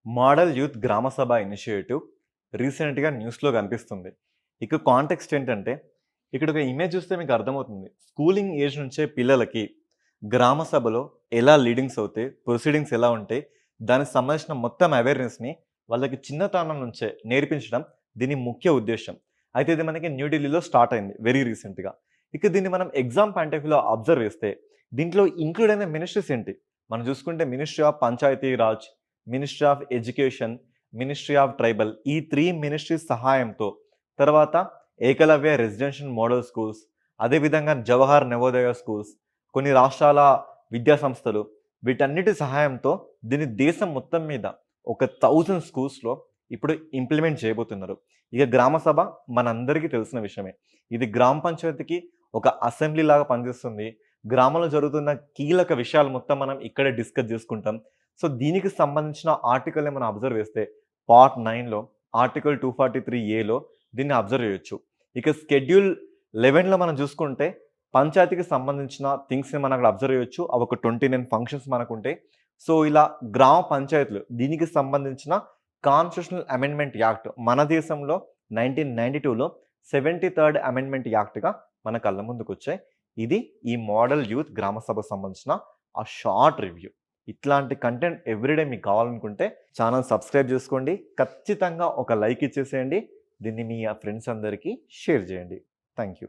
Model youth గ్రామ సభ initiative రీసెంట్‌గా న్యూస్‌లో కనిపిస్తుంది. ఇక కాంటెక్స్ట్ ఏంటంటే, ఇక్కడ ఒక ఇమేజ్ చూస్తే మీకు అర్థమవుతుంది. స్కూలింగ్ ఏజ్ నుంచే పిల్లలకి గ్రామ సభలో ఎలా లీడింగ్స్ అవుతాయి, ప్రొసీడింగ్స్ ఎలా ఉంటాయి, దానికి సంబంధించిన మొత్తం అవేర్‌నెస్‌ని వాళ్ళకి చిన్నతనం నుంచే నేర్పించడం దీని ముఖ్య ఉద్దేశ్యం. అయితే ఇది మనకి న్యూ ఢిల్లీలో స్టార్ట్ అయింది వెరీ రీసెంట్‌గా. ఇక దీన్ని మనం ఎగ్జామ్ పాయింట్ ఆఫ్ వ్యూలో అబ్జర్వ్ చేస్తే, దీంట్లో ఇంక్లూడ్ అయిన మినిస్ట్రీస్ ఏంటి? మనం చూసుకుంటే ministry of Panchayati Raj, ministry of education, ministry of tribal ఈ 3 మినిస్ట్రీస్ సహాయంతో తర్వాత ఏకలవ్య రెసిడెన్షియల్ మోడల్ స్కూల్స్, అదేవిధంగా జవహర్ నవోదయ స్కూల్స్, కొన్ని రాష్ట్రాల విద్యా సంస్థలు వీటన్నిటి సహాయంతో దీన్ని దేశం మొత్తం మీద ఒక 1000 స్కూల్స్‌లో ఇప్పుడు ఇంప్లిమెంట్ చేయబోతున్నారు. ఇక గ్రామ సభ మనందరికీ తెలిసిన విషయమే. ఇది గ్రామ పంచాయతీకి ఒక అసెంబ్లీ లాగా పనిచేస్తుంది. గ్రామంలో జరుగుతున్న కీలక విషయాలు మొత్తం మనం ఇక్కడే డిస్కస్ చేసుకుంటాం. సో, దీనికి సంబంధించిన ఆర్టికల్‌ని మనం అబ్జర్వ్ చేస్తే పార్ట్ 9లో ఆర్టికల్ 243 దీన్ని అబ్జర్వ్ చేయొచ్చు. ఇక షెడ్యూల్ 11లో మనం చూసుకుంటే పంచాయతీకి సంబంధించిన థింగ్స్‌ని మనం అక్కడ అబ్జర్వ్ చేయొచ్చు. అవి ఒక 29 ఫంక్షన్స్ మనకుంటాయి. సో, ఇలా గ్రామ పంచాయతీలు దీనికి సంబంధించిన కాన్స్టిట్యూషనల్ అమెండ్మెంట్ యాక్ట్ మన దేశంలో 1992లో 73rd అమెండ్మెంట్ యాక్ట్‌గా మన కళ్ళ ముందుకొచ్చాయి. ఇది ఈ మోడల్ యూత్ గ్రామ సభకు సంబంధించిన ఆ షార్ట్ రివ్యూ. ఇట్లాంటి కంటెంట్ ఎవ్రీడే మీకు కావాలనుకుంటే ఛానల్ సబ్స్క్రైబ్ చేసుకోండి. ఖచ్చితంగా ఒక లైక్ ఇచ్చేసేయండి. దీన్ని మీ ఫ్రెండ్స్ అందరికీ షేర్ చేయండి. Thank you.